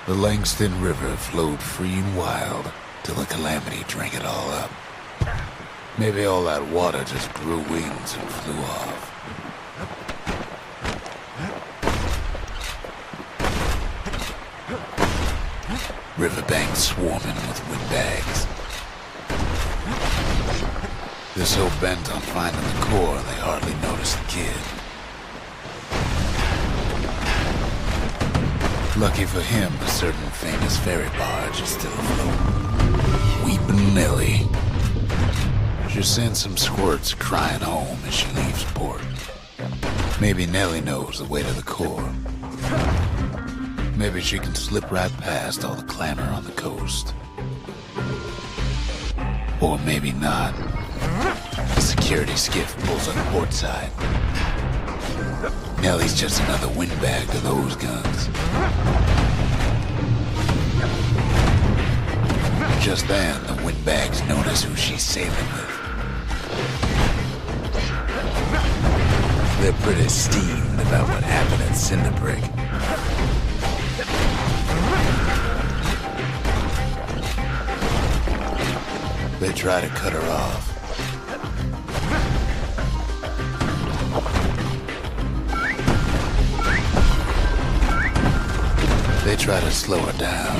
The Langston River flowed free and wild till the calamity drank it all up. Maybe all that water just grew wings and flew off. Riverbanks swarming with windbags. They're so bent on finding the core, they hardly notice the kid. Lucky for him, a certain famous ferry barge is still afloat. Weepin' Nellie. She sends some squirts crying home as she leaves port. Maybe Nellie knows the way to the core. Maybe she can slip right past all the clamor on the coast. Or maybe not. The security skiff pulls on the port side. Nellie's just another windbag to those guns. Just then, the windbags notice who she's sailing with. They're pretty steamed about what happened at Cinderbrick. They try to cut her off. They try to slow her down.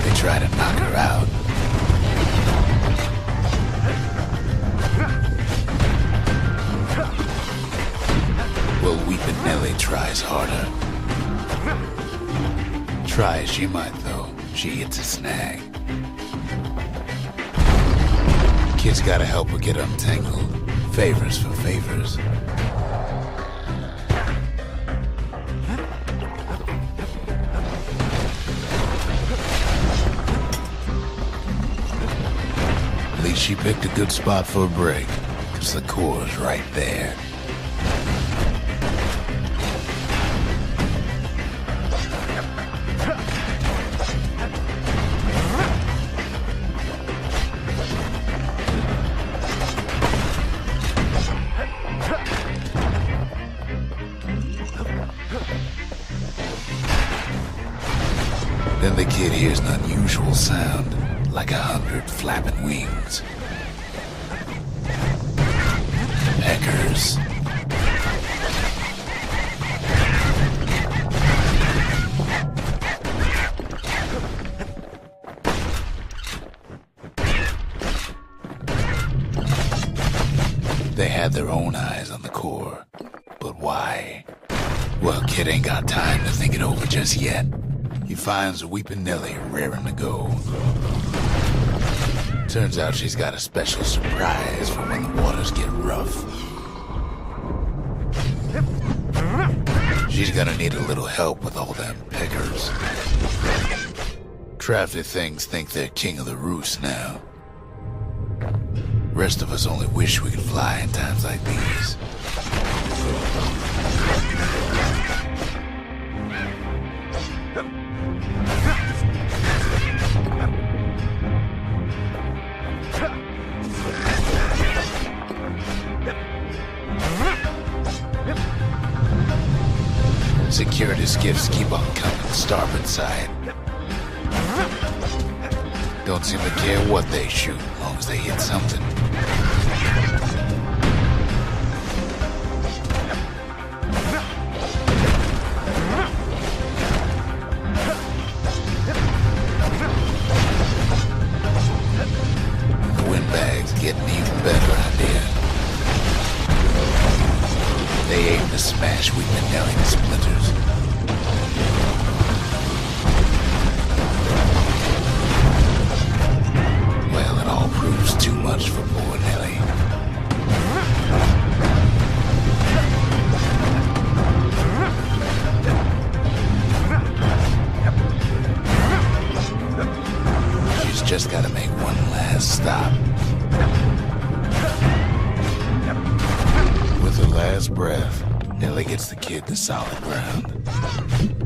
They try to knock her out. Well, Weepin' Nellie tries harder. Try as she might, though, she hits a snag. Kid's gotta help her get untangled. Favors for favors. At least she picked a good spot for a break, 'cause the core's right there. Then the kid hears an unusual sound, like 100 flapping wings. Peckers. They had their own eyes on the core, but why? Well, kid ain't got time to think it over just yet. He finds Weepin' Nellie raring to go. Turns out she's got a special surprise for when the waters get rough. She's gonna need a little help with all them peckers. Crafty things think they're king of the roost now. Rest of us only wish we could fly in times like these. Security skiffs keep on coming starboard side. Don't seem to care what they shoot, as long as they hit something. The windbags get an even better idea. They aim to smash Weepin' Nellie to splinters. Well, it all proves too much for poor Nellie. She's just gotta make one last stop. With her last breath, Nellie gets the kid to solid ground.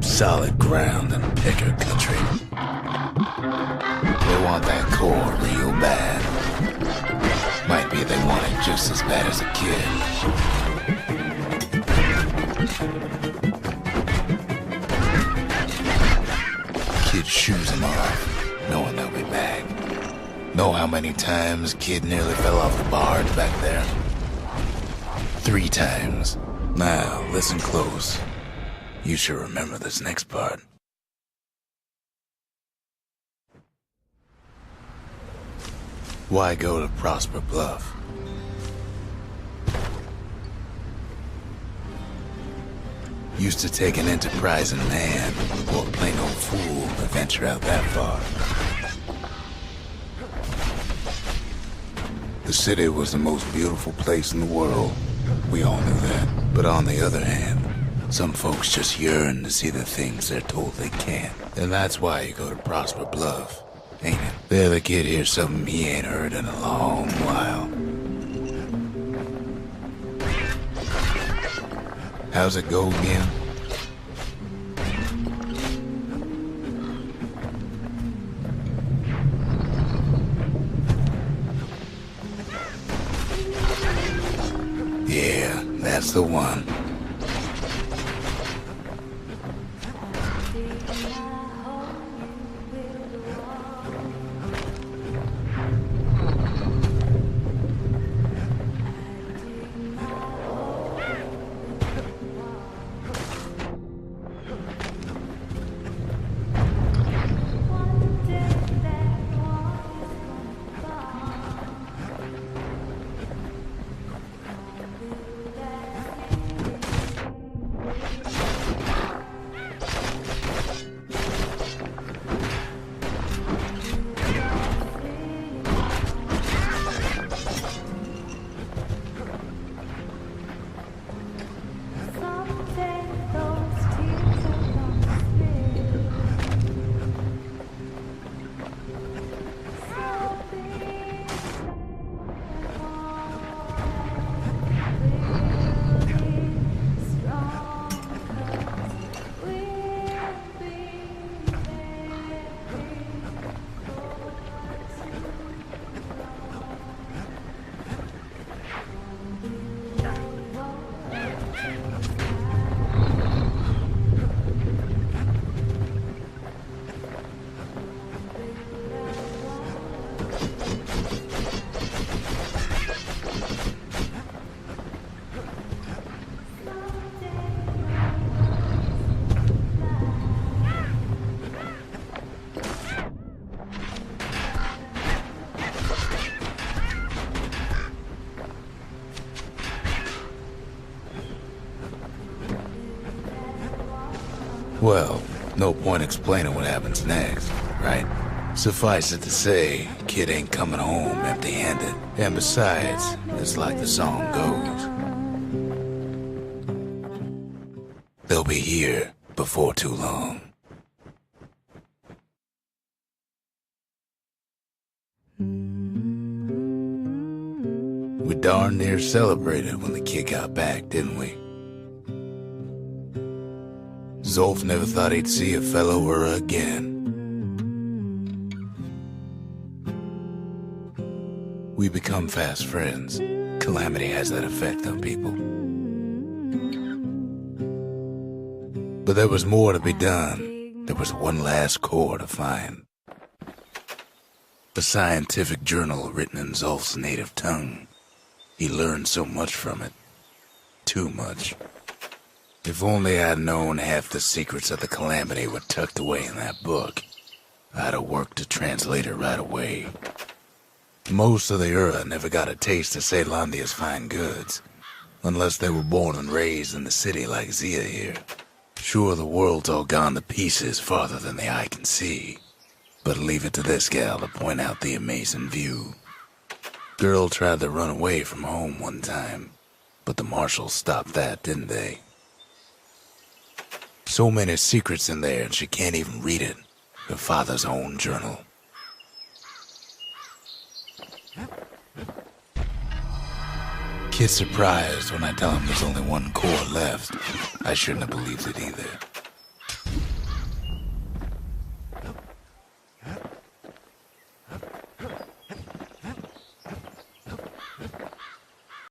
Solid ground in Pecker country. They want that core real bad. Might be they want it just as bad as a kid. Kid shoos him off, knowing they'll be back. Know how many times Kid nearly fell off the barge back there? 3 times. Now, listen close. You should remember this next part. Why go to Prosper Bluff? Used to take an enterprising man or a plain old fool to venture out that far. The city was the most beautiful place in the world. We all knew that. But on the other hand, some folks just yearn to see the things they're told they can't. And that's why you go to Prosper Bluff, ain't it? There the kid hears something he ain't heard in a long while. How's it go again? Yeah, that's the one. Well, no point explaining what happens next, right? Suffice it to say, Kid ain't coming home empty-handed. And besides, it's like the song goes. They'll be here before too long. We darn near celebrated when the kid got back, didn't we? Zolf never thought he'd see a fellow Ura again. We become fast friends. Calamity has that effect on people. But there was more to be done. There was one last core to find. A scientific journal written in Zolf's native tongue. He learned so much from it. Too much. If only I'd known half the secrets of the Calamity were tucked away in that book, I'd have worked to translate it right away. Most of the Ura never got a taste of Caelondia's fine goods, unless they were born and raised in the city like Zia here. Sure, the world's all gone to pieces farther than the eye can see, but leave it to this gal to point out the amazing view. Girl tried to run away from home one time, but the marshals stopped that, didn't they? So many secrets in there, and she can't even read it. Her father's own journal. Kid's surprised when I tell him there's only one core left. I shouldn't have believed it either.